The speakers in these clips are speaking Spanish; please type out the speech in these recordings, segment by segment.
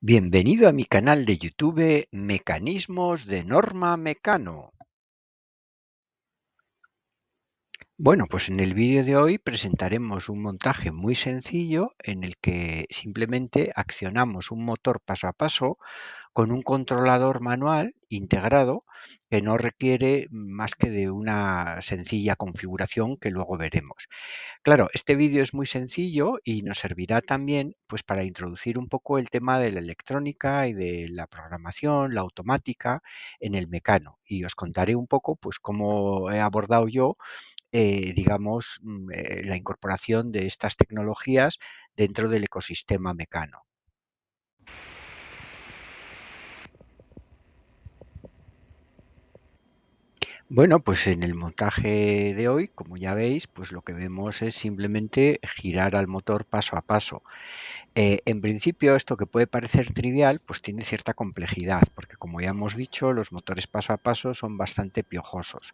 Bienvenido a mi canal de YouTube Mecanismos de Norma Mecano. Bueno, pues en el vídeo de hoy presentaremos un montaje muy sencillo en el que simplemente accionamos un motor paso a paso con un controlador manual integrado que no requiere más que de una sencilla configuración que luego veremos. Claro, este vídeo es muy sencillo y nos servirá también pues para introducir un poco el tema de la electrónica y de la programación, la automática en el mecano. Y os contaré un poco pues cómo he abordado yo, digamos, la incorporación de estas tecnologías dentro del ecosistema mecano. Bueno, pues en el montaje de hoy, como ya veis, pues lo que vemos es simplemente girar al motor paso a paso. En principio, esto que puede parecer trivial, pues tiene cierta complejidad, porque como ya hemos dicho, los motores paso a paso son bastante piojosos.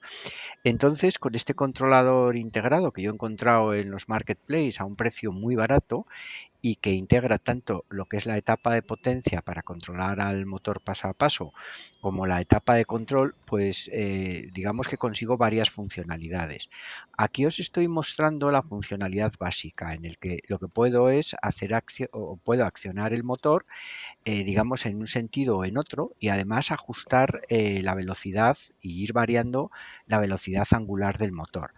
Entonces, con este controlador integrado que yo he encontrado en los marketplace a un precio muy barato, y que integra tanto lo que es la etapa de potencia para controlar al motor paso a paso como la etapa de control, pues digamos que consigo varias funcionalidades. Aquí os estoy mostrando la funcionalidad básica en el que lo que puedo es hacer o puedo accionar el motor, digamos, en un sentido o en otro, y además ajustar la velocidad y ir variando la velocidad angular del motor.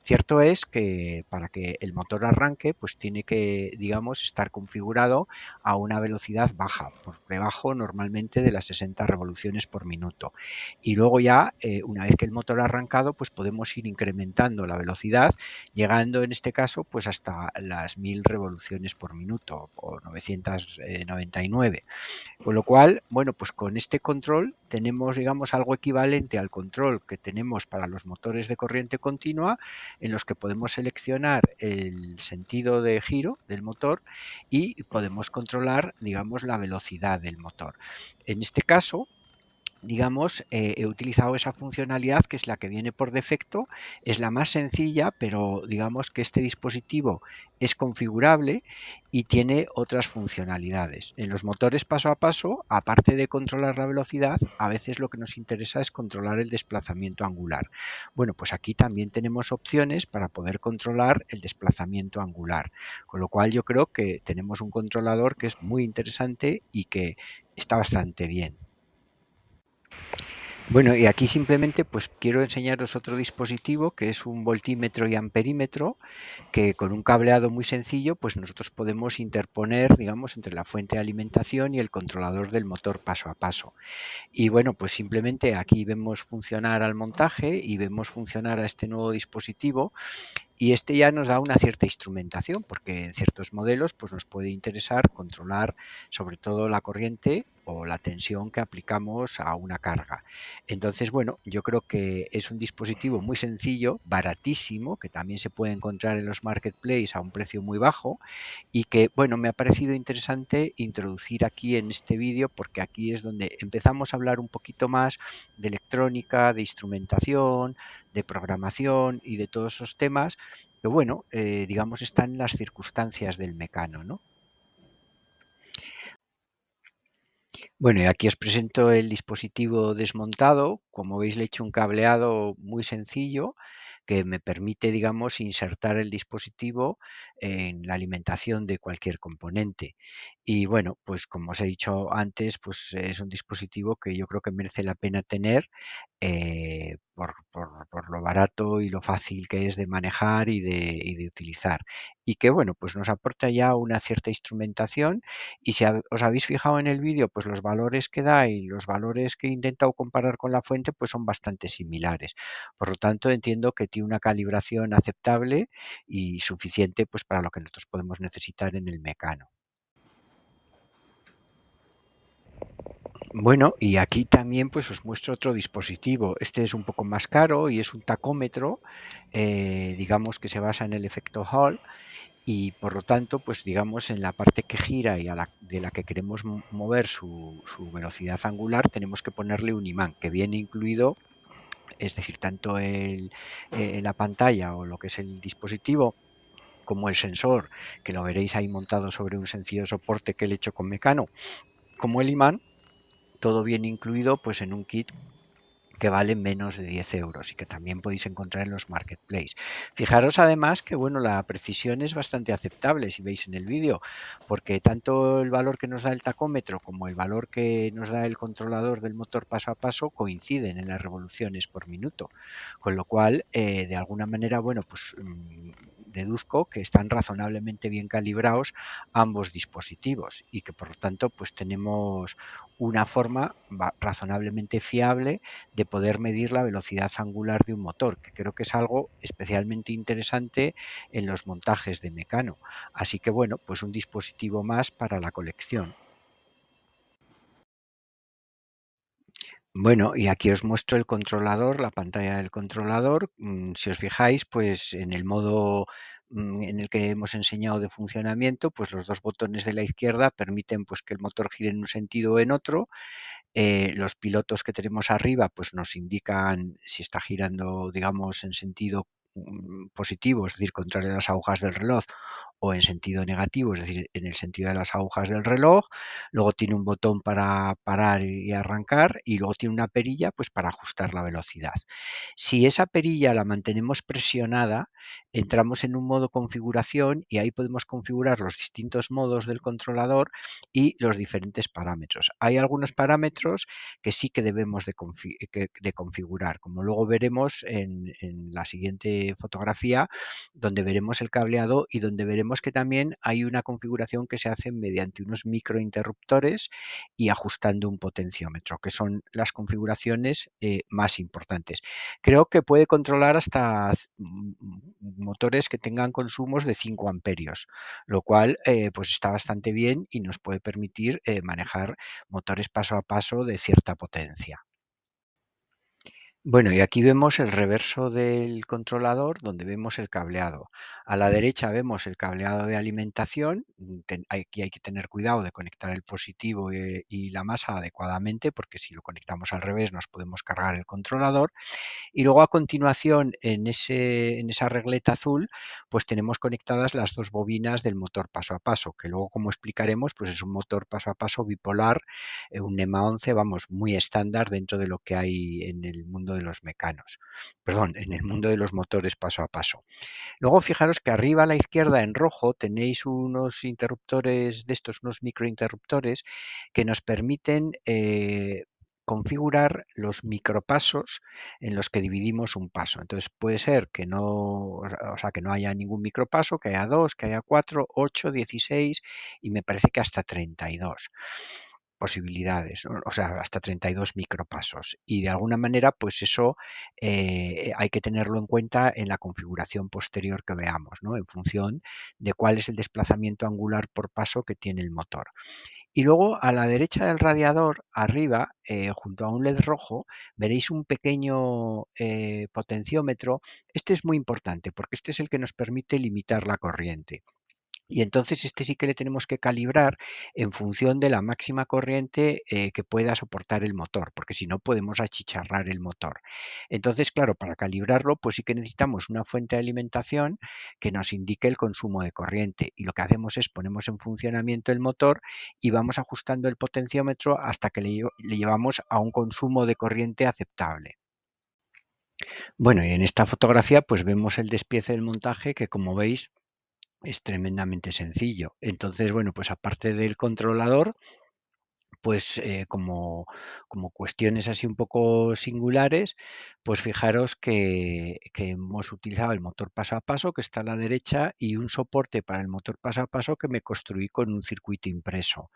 Cierto es que para que el motor arranque, pues tiene que, digamos, estar configurado a una velocidad baja, por debajo normalmente de las 60 revoluciones por minuto. Y luego ya, una vez que el motor ha arrancado, pues podemos ir incrementando la velocidad, llegando en este caso pues hasta las 1000 revoluciones por minuto o 999. Con lo cual, bueno, pues con este control tenemos, digamos, algo equivalente al control que tenemos para los motores de corriente continua, en los que podemos seleccionar el sentido de giro del motor y podemos controlar, digamos, la velocidad del motor. En este caso, digamos, he utilizado esa funcionalidad que es la que viene por defecto, es la más sencilla, pero digamos que este dispositivo es configurable y tiene otras funcionalidades. En los motores paso a paso, aparte de controlar la velocidad, a veces lo que nos interesa es controlar el desplazamiento angular. Bueno, pues aquí también tenemos opciones para poder controlar el desplazamiento angular, con lo cual yo creo que tenemos un controlador que es muy interesante y que está bastante bien. Bueno, y aquí simplemente pues quiero enseñaros otro dispositivo que es un voltímetro y amperímetro que con un cableado muy sencillo pues nosotros podemos interponer, digamos, entre la fuente de alimentación y el controlador del motor paso a paso. Y bueno, pues simplemente aquí vemos funcionar al montaje y vemos funcionar a este nuevo dispositivo, y este ya nos da una cierta instrumentación, porque en ciertos modelos pues nos puede interesar controlar sobre todo la corriente o la tensión que aplicamos a una carga. Entonces, bueno, yo creo que es un dispositivo muy sencillo, baratísimo, que también se puede encontrar en los marketplace a un precio muy bajo, y que, bueno, me ha parecido interesante introducir aquí en este vídeo, porque aquí es donde empezamos a hablar un poquito más de electrónica, de instrumentación, de programación y de todos esos temas que, bueno, digamos, están en las circunstancias del mecano, ¿no? Bueno, y aquí os presento el dispositivo desmontado. Como veis, le he hecho un cableado muy sencillo que me permite, digamos, insertar el dispositivo en la alimentación de cualquier componente. Y bueno, pues como os he dicho antes, pues es un dispositivo que yo creo que merece la pena tener, por lo barato y lo fácil que es de manejar y de utilizar. Y que bueno, pues nos aporta ya una cierta instrumentación, y si os habéis fijado en el vídeo, pues los valores que da y los valores que he intentado comparar con la fuente, pues son bastante similares. Por lo tanto, entiendo que tiene una calibración aceptable y suficiente pues para lo que nosotros podemos necesitar en el mecano. Bueno, y aquí también pues os muestro otro dispositivo. Este es un poco más caro y es un tacómetro, digamos que se basa en el efecto Hall, y por lo tanto, pues digamos en la parte que gira y de la que queremos mover su velocidad angular, tenemos que ponerle un imán que viene incluido, es decir, tanto la pantalla o lo que es el dispositivo como el sensor, que lo veréis ahí montado sobre un sencillo soporte que le he hecho con Mecano, como el imán, todo viene incluido pues en un kit que valen menos de 10 euros y que también podéis encontrar en los marketplaces. Fijaros además que bueno, la precisión es bastante aceptable si veis en el vídeo, porque tanto el valor que nos da el tacómetro como el valor que nos da el controlador del motor paso a paso coinciden en las revoluciones por minuto, con lo cual de alguna manera, bueno, pues deduzco que están razonablemente bien calibrados ambos dispositivos y que por lo tanto pues tenemos una forma razonablemente fiable de poder medir la velocidad angular de un motor, que creo que es algo especialmente interesante en los montajes de Mecano. Así que bueno, pues un dispositivo más para la colección. Bueno, y aquí os muestro el controlador, la pantalla del controlador. Si os fijáis, pues en el modo en el que hemos enseñado de funcionamiento, pues los dos botones de la izquierda permiten pues que el motor gire en un sentido o en otro. Los pilotos que tenemos arriba pues nos indican si está girando, digamos, en sentido positivo, es decir, contrario a las agujas del reloj, o en sentido negativo, es decir, en el sentido de las agujas del reloj. Luego tiene un botón para parar y arrancar y luego tiene una perilla pues para ajustar la velocidad. Si esa perilla la mantenemos presionada, entramos en un modo configuración y ahí podemos configurar los distintos modos del controlador y los diferentes parámetros. Hay algunos parámetros que sí que debemos de configurar, como luego veremos en la siguiente fotografía, donde veremos el cableado y donde veremos que también hay una configuración que se hace mediante unos microinterruptores y ajustando un potenciómetro, que son las configuraciones más importantes. Creo que puede controlar hasta motores que tengan consumos de 5 amperios, lo cual pues está bastante bien y nos puede permitir manejar motores paso a paso de cierta potencia. Bueno, y aquí vemos el reverso del controlador donde vemos el cableado. A la derecha vemos el cableado de alimentación. Aquí hay que tener cuidado de conectar el positivo y la masa adecuadamente porque si lo conectamos al revés nos podemos cargar el controlador. Y luego a continuación, en esa regleta azul, pues tenemos conectadas las dos bobinas del motor paso a paso, que luego, como explicaremos, pues es un motor paso a paso bipolar, un NEMA 11, vamos, muy estándar dentro de lo que hay en el mundo de los mecanos. Perdón, en el mundo de los motores paso a paso. Luego fijaros que arriba a la izquierda en rojo tenéis unos interruptores de estos, unos microinterruptores que nos permiten configurar los micropasos en los que dividimos un paso. Entonces puede ser que no, o sea, que no haya ningún micropaso, que haya dos, que haya cuatro, 8, 16 y me parece que hasta 32 posibilidades, ¿no? O sea, hasta 32 micropasos. Y de alguna manera, pues eso hay que tenerlo en cuenta en la configuración posterior que veamos, ¿no? En función de cuál es el desplazamiento angular por paso que tiene el motor. Y luego a la derecha del radiador, arriba, junto a un LED rojo, veréis un pequeño potenciómetro. Este es muy importante porque este es el que nos permite limitar la corriente. Y entonces este sí que le tenemos que calibrar en función de la máxima corriente que pueda soportar el motor, porque si no podemos achicharrar el motor. Entonces, claro, para calibrarlo, pues sí que necesitamos una fuente de alimentación que nos indique el consumo de corriente. Y lo que hacemos es ponemos en funcionamiento el motor y vamos ajustando el potenciómetro hasta que le llevamos a un consumo de corriente aceptable. Bueno, y en esta fotografía pues vemos el despiece del montaje que como veis es tremendamente sencillo. Entonces, bueno, pues aparte del controlador, pues como cuestiones así un poco singulares, pues fijaros que hemos utilizado el motor paso a paso que está a la derecha y un soporte para el motor paso a paso que me construí con un circuito impreso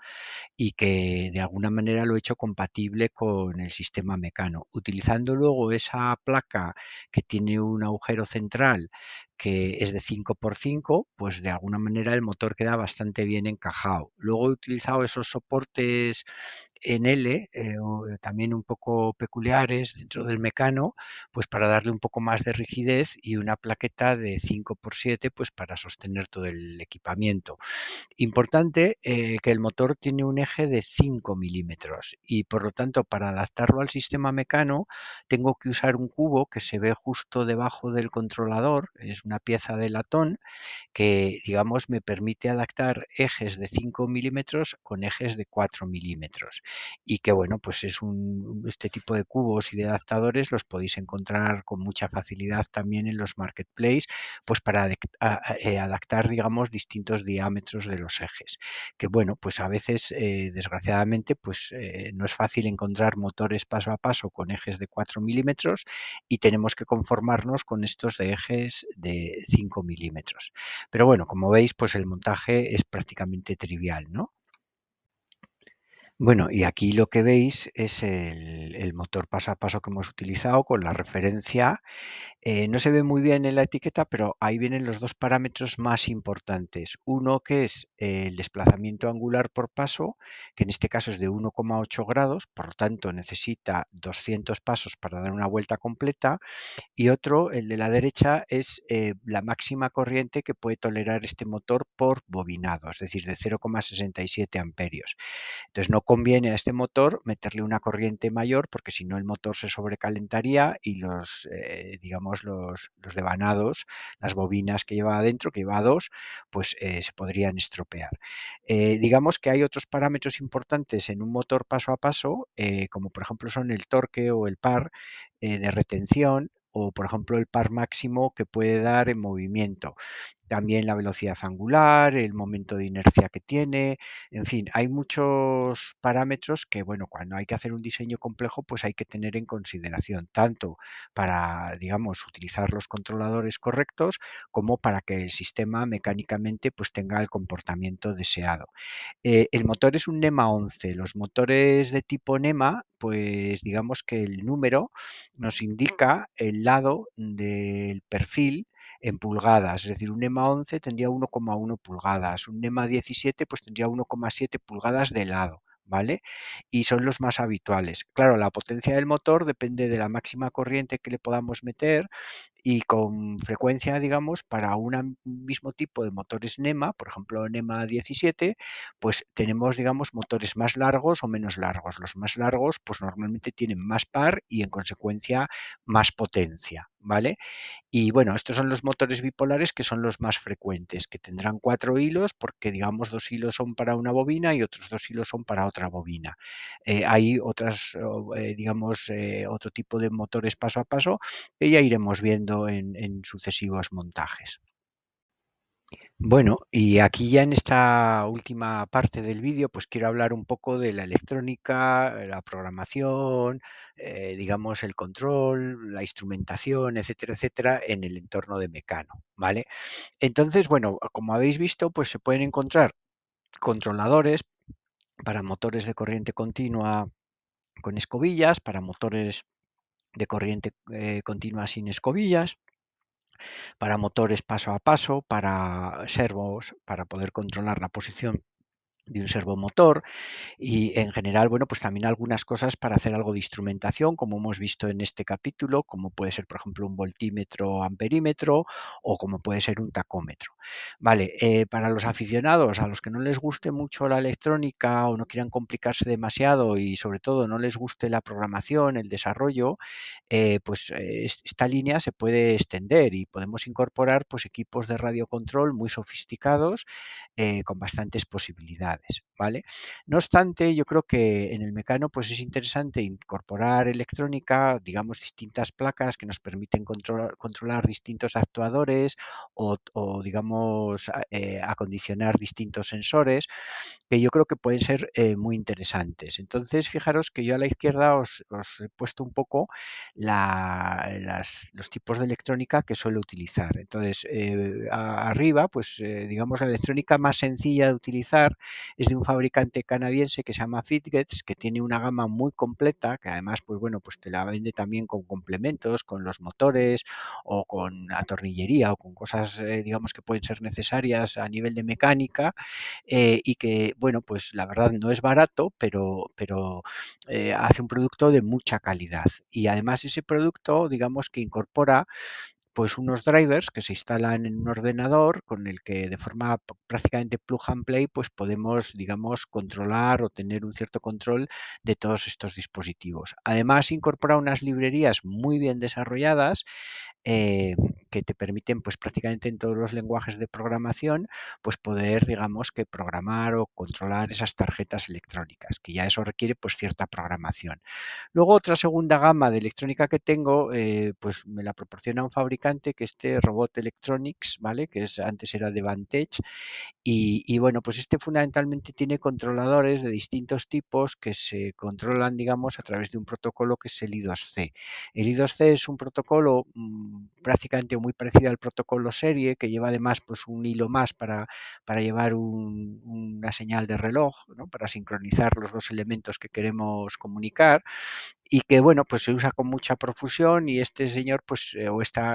y que de alguna manera lo he hecho compatible con el sistema Mecano. Utilizando luego esa placa que tiene un agujero central que es de 5x5, pues de alguna manera el motor queda bastante bien encajado. Luego he utilizado esos soportes en L, también un poco peculiares dentro del Mecano, pues para darle un poco más de rigidez, y una plaqueta de 5x7 pues para sostener todo el equipamiento. Importante, que el motor tiene un eje de 5 milímetros, y por lo tanto, para adaptarlo al sistema Mecano tengo que usar un cubo que se ve justo debajo del controlador. Es una pieza de latón que, digamos, me permite adaptar ejes de 5 milímetros con ejes de 4 milímetros, y que, bueno, pues este tipo de cubos y de adaptadores los podéis encontrar con mucha facilidad también en los marketplace, pues para adaptar, digamos, distintos diámetros de los ejes, que, bueno, pues a veces, desgraciadamente, pues no es fácil encontrar motores paso a paso con ejes de 4 milímetros, y tenemos que conformarnos con estos de ejes de 5 milímetros. Pero bueno, como veis, pues el montaje es prácticamente trivial, ¿no? Bueno, y aquí lo que veis es el motor paso a paso que hemos utilizado con la referencia. No se ve muy bien en la etiqueta, pero ahí vienen los dos parámetros más importantes. Uno, que es el desplazamiento angular por paso, que en este caso es de 1,8 grados, por lo tanto necesita 200 pasos para dar una vuelta completa. Y otro, el de la derecha, es la máxima corriente que puede tolerar este motor por bobinado, es decir, de 0,67 amperios. Entonces no conviene a este motor meterle una corriente mayor, porque si no el motor se sobrecalentaría y digamos, los devanados, las bobinas que lleva adentro, que lleva dos, pues se podrían estropear. Digamos que hay otros parámetros importantes en un motor paso a paso, como por ejemplo son el torque o el par de retención, o por ejemplo el par máximo que puede dar en movimiento. También la velocidad angular, el momento de inercia que tiene, en fin, hay muchos parámetros que, bueno, cuando hay que hacer un diseño complejo, pues hay que tener en consideración, tanto para, digamos, utilizar los controladores correctos, como para que el sistema mecánicamente pues tenga el comportamiento deseado. El motor es un NEMA 11. Los motores de tipo NEMA, pues digamos que el número nos indica el lado del perfil en pulgadas, es decir, un NEMA 11 tendría 1,1 pulgadas, un NEMA 17 pues tendría 1,7 pulgadas de lado, ¿vale? Y son los más habituales. Claro, la potencia del motor depende de la máxima corriente que le podamos meter, y con frecuencia, digamos, para un mismo tipo de motores NEMA, por ejemplo NEMA 17, pues tenemos, digamos, motores más largos o menos largos. Los más largos pues normalmente tienen más par y en consecuencia más potencia, ¿vale? Y bueno, estos son los motores bipolares, que son los más frecuentes, que tendrán 4 hilos, porque, digamos, 2 hilos son para una bobina y otros 2 hilos son para otra bobina. Hay otras, digamos, otro tipo de motores paso a paso que ya iremos viendo en sucesivos montajes. Bueno, y aquí ya en esta última parte del vídeo, pues quiero hablar un poco de la electrónica, la programación, digamos, el control, la instrumentación, etcétera, etcétera, en el entorno de Mecano, ¿vale? Entonces, bueno, como habéis visto, pues se pueden encontrar controladores para motores de corriente continua con escobillas, para motores de corriente continua sin escobillas, para motores paso a paso, para servos, para poder controlar la posición de un servomotor, y en general, bueno, pues también algunas cosas para hacer algo de instrumentación, como hemos visto en este capítulo, como puede ser, por ejemplo, un voltímetro amperímetro, o como puede ser un tacómetro. Vale, para los aficionados, a los que no les guste mucho la electrónica o no quieran complicarse demasiado, y sobre todo no les guste la programación, el desarrollo, pues esta línea se puede extender y podemos incorporar pues equipos de radiocontrol muy sofisticados, con bastantes posibilidades, ¿vale? No obstante, yo creo que en el Mecano pues es interesante incorporar electrónica, digamos, distintas placas que nos permiten controlar distintos actuadores, o digamos, acondicionar distintos sensores, que yo creo que pueden ser muy interesantes. Entonces, fijaros que yo a la izquierda os he puesto un poco los tipos de electrónica que suelo utilizar. Entonces, arriba, pues digamos, la electrónica más sencilla de utilizar es de un fabricante canadiense que se llama Fitgets, que tiene una gama muy completa, que además, pues bueno, pues te la vende también con complementos, con los motores o con la tornillería o con cosas, digamos, que pueden ser necesarias a nivel de mecánica, y que, bueno, pues la verdad no es barato, pero hace un producto de mucha calidad. Y además ese producto, digamos, que incorpora pues unos drivers que se instalan en un ordenador con el que de forma prácticamente plug and play pues podemos, digamos, controlar o tener un cierto control de todos estos dispositivos. Además incorpora unas librerías muy bien desarrolladas, eh, que te permiten pues prácticamente en todos los lenguajes de programación pues poder, digamos, que programar o controlar esas tarjetas electrónicas, que ya eso requiere pues cierta programación. Luego otra segunda gama de electrónica que tengo, pues me la proporciona un fabricante, que este Robot Electronics, ¿vale? Que es, antes era de Vantage, y bueno, pues este fundamentalmente tiene controladores de distintos tipos que se controlan, digamos, a través de un protocolo que es el I2C. El I2C es un protocolo prácticamente muy parecido al protocolo serie, que lleva además pues un hilo más para llevar una señal de reloj, ¿no? Para sincronizar los dos elementos que queremos comunicar, y que bueno, pues se usa con mucha profusión, y este señor pues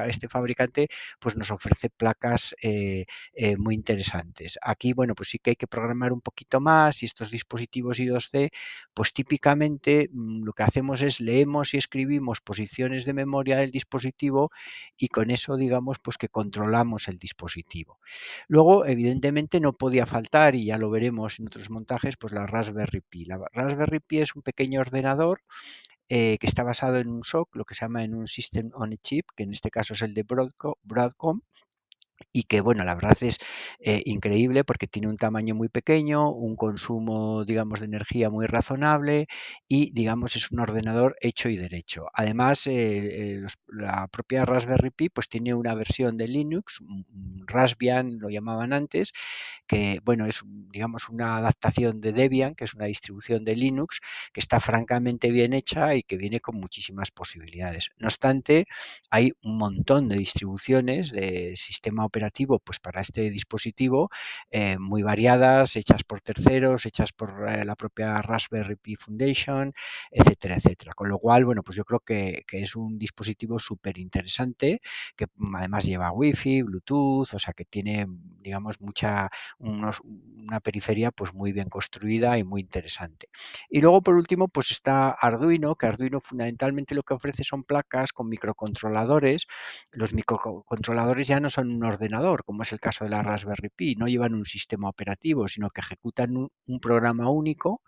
este fabricante pues nos ofrece placas muy interesantes. Aquí bueno, pues sí que hay que programar un poquito más, y estos dispositivos I2C pues típicamente lo que hacemos es leemos y escribimos posiciones de memoria del dispositivo, y con eso digamos pues que controlamos el dispositivo. Luego evidentemente no podía faltar, y ya lo veremos en otros montajes, pues la Raspberry Pi. La Raspberry Pi es un pequeño ordenador que está basado en un SoC, lo que se llama en un System on a Chip, que en este caso es el de Broadcom, y que bueno, la verdad es increíble porque tiene un tamaño muy pequeño, un consumo, digamos, de energía muy razonable, y, digamos, es un ordenador hecho y derecho. Además, la propia Raspberry Pi pues tiene una versión de Linux, Raspbian lo llamaban antes, que bueno, es digamos una adaptación de Debian, que es una distribución de Linux que está francamente bien hecha y que viene con muchísimas posibilidades. No obstante, hay un montón de distribuciones de sistema operativo pues para este dispositivo, muy variadas, hechas por terceros, hechas por la propia Raspberry Pi Foundation, etcétera, etcétera. Con lo cual, bueno, pues yo creo que es un dispositivo súper interesante, que además lleva Wi-Fi, Bluetooth, o sea que tiene, digamos, una periferia pues muy bien construida y muy interesante. Y luego por último pues está Arduino, que Arduino fundamentalmente lo que ofrece son placas con microcontroladores. Los microcontroladores ya no son un ordenador, como es el caso de la Raspberry Pi, no llevan un sistema operativo, sino que ejecutan un programa único,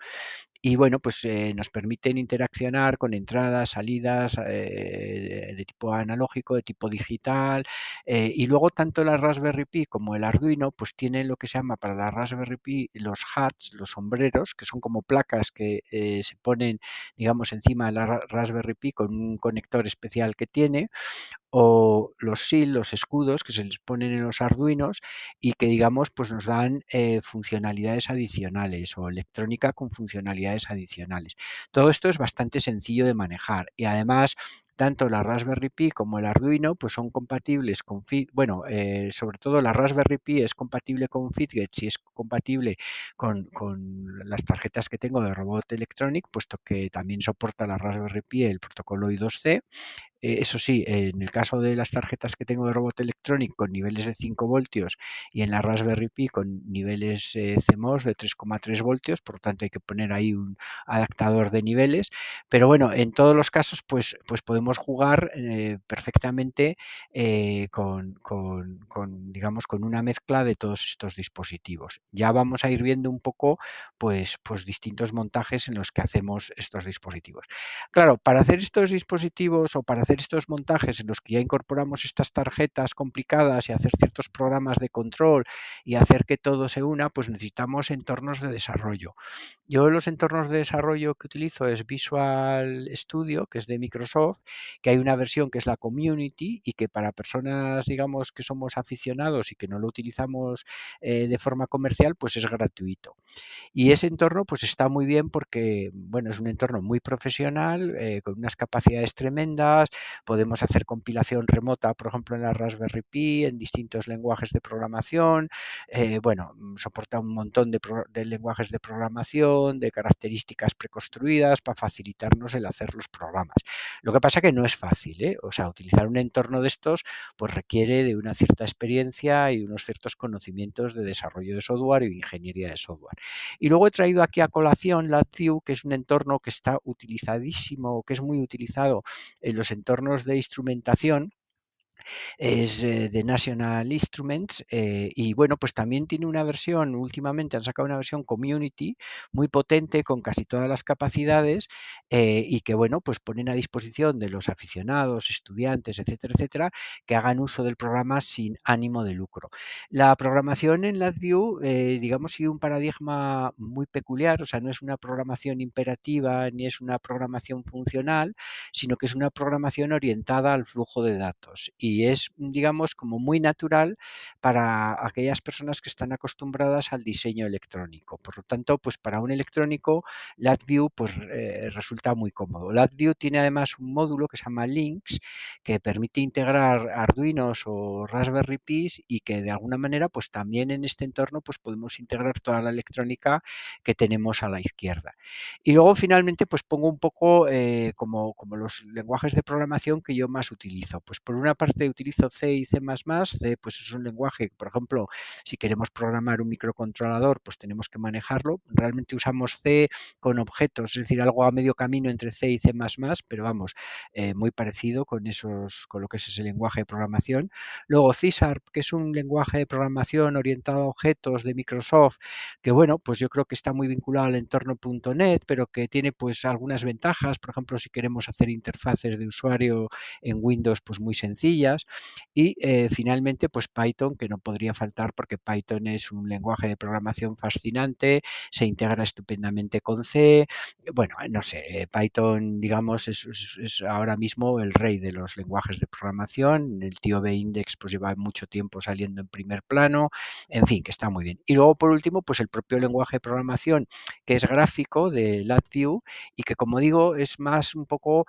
y bueno, pues nos permiten interaccionar con entradas, salidas de tipo analógico, de tipo digital, y luego tanto la Raspberry Pi como el Arduino pues tienen lo que se llama para la Raspberry Pi los hats, los sombreros, que son como placas que se ponen, digamos, encima de la Raspberry Pi con un conector especial que tiene, o los SIL, los escudos que se les ponen en los Arduinos, y que digamos pues nos dan funcionalidades adicionales, o electrónica con funcionalidades adicionales. Todo esto es bastante sencillo de manejar, y además tanto la Raspberry Pi como el Arduino pues son compatibles con sobre todo la Raspberry Pi es compatible con Fitget, y es compatible con las tarjetas que tengo de Robot Electronic, puesto que también soporta la Raspberry Pi el protocolo I2C. Eso sí, en el caso de las tarjetas que tengo de Robot Electronic con niveles de 5 voltios, y en la Raspberry Pi con niveles CMOS de 3,3 voltios, por lo tanto hay que poner ahí un adaptador de niveles. Pero bueno, en todos los casos pues podemos jugar perfectamente digamos, con una mezcla de todos estos dispositivos. Ya vamos a ir viendo un poco pues distintos montajes en los que hacemos estos dispositivos. Claro, para hacer estos dispositivos o para hacer estos montajes en los que ya incorporamos estas tarjetas complicadas y hacer ciertos programas de control y hacer que todo se una, pues necesitamos entornos de desarrollo. Yo los entornos de desarrollo que utilizo es Visual Studio, que es de Microsoft, que hay una versión que es la Community, y que para personas, digamos, que somos aficionados y que no lo utilizamos de forma comercial, pues es gratuito. Y ese entorno pues está muy bien porque, bueno, es un entorno muy profesional, con unas capacidades tremendas, podemos hacer compilación remota, por ejemplo, en la Raspberry Pi, en distintos lenguajes de programación. Bueno, soporta un montón de lenguajes de programación, de características preconstruidas para facilitarnos el hacer los programas. Lo que pasa que no es fácil, ¿eh? O sea, utilizar un entorno de estos pues requiere de una cierta experiencia y unos ciertos conocimientos de desarrollo de software y ingeniería de software. Y luego he traído aquí a colación LabVIEW, que es un entorno que está utilizadísimo, que es muy utilizado en los entornos de instrumentación. Es de National Instruments, y bueno, pues también tiene una versión, últimamente han sacado una versión community muy potente con casi todas las capacidades, y que bueno, pues ponen a disposición de los aficionados, estudiantes, etcétera, etcétera, que hagan uso del programa sin ánimo de lucro. La programación en LabVIEW, digamos, sigue un paradigma muy peculiar, o sea, no es una programación imperativa ni es una programación funcional, sino que es una programación orientada al flujo de datos y es, digamos, como muy natural para aquellas personas que están acostumbradas al diseño electrónico. Por lo tanto, pues para un electrónico, LabVIEW pues, resulta muy cómodo. LabVIEW tiene además un módulo que se llama Links, que permite integrar Arduinos o Raspberry Pis y que de alguna manera pues también en este entorno pues podemos integrar toda la electrónica que tenemos a la izquierda. Y luego finalmente pues pongo un poco como los lenguajes de programación que yo más utilizo. Pues por una parte utilizo C y C++. C pues es un lenguaje, por ejemplo, si queremos programar un microcontrolador, pues tenemos que manejarlo. Realmente usamos C con objetos, es decir, algo a medio camino entre C y C++, pero vamos, muy parecido con lo que es ese lenguaje de programación. Luego C#, que es un lenguaje de programación orientado a objetos de Microsoft, que bueno, pues yo creo que está muy vinculado al entorno .NET, pero que tiene pues algunas ventajas, por ejemplo, si queremos hacer interfaces de usuario en Windows, pues muy sencillas. Y finalmente, pues Python, que no podría faltar porque Python es un lenguaje de programación fascinante, se integra estupendamente con C. Bueno, no sé, Python, digamos, es ahora mismo el rey de los lenguajes de programación. El tío B-Index pues lleva mucho tiempo saliendo en primer plano, en fin, que está muy bien. Y luego, por último, pues el propio lenguaje de programación que es gráfico de LabVIEW y que, como digo, es más un poco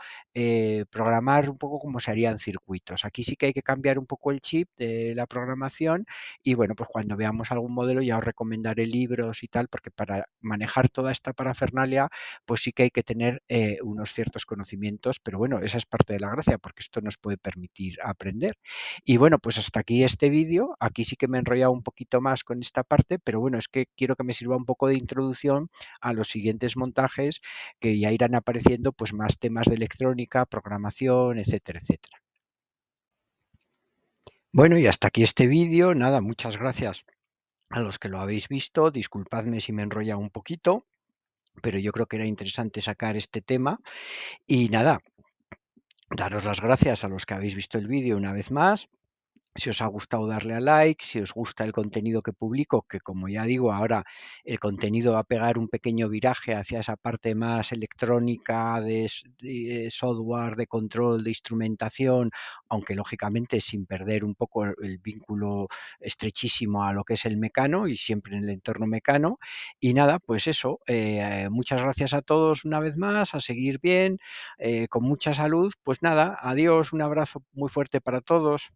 programar un poco como se harían circuitos. Aquí sí que hay que cambiar un poco el chip de la programación y bueno, pues cuando veamos algún modelo ya os recomendaré libros y tal, porque para manejar toda esta parafernalia, pues sí que hay que tener unos ciertos conocimientos, pero bueno, esa es parte de la gracia, porque esto nos puede permitir aprender. Y bueno, pues hasta aquí este vídeo. Aquí sí que me he enrollado un poquito más con esta parte, pero bueno, es que quiero que me sirva un poco de introducción a los siguientes montajes que ya irán apareciendo pues más temas de electrónica, programación, etcétera, etcétera. Bueno, y hasta aquí este vídeo. Nada, muchas gracias a los que lo habéis visto. Disculpadme si me he enrollado un poquito, pero yo creo que era interesante sacar este tema. Y nada, daros las gracias a los que habéis visto el vídeo una vez más. Si os ha gustado, darle a like. Si os gusta el contenido que publico, que como ya digo, ahora el contenido va a pegar un pequeño viraje hacia esa parte más electrónica de software, de control, de instrumentación, aunque lógicamente sin perder un poco el vínculo estrechísimo a lo que es el mecano y siempre en el entorno mecano. Y nada, pues eso, muchas gracias a todos una vez más, a seguir bien, con mucha salud. Pues nada, adiós, un abrazo muy fuerte para todos.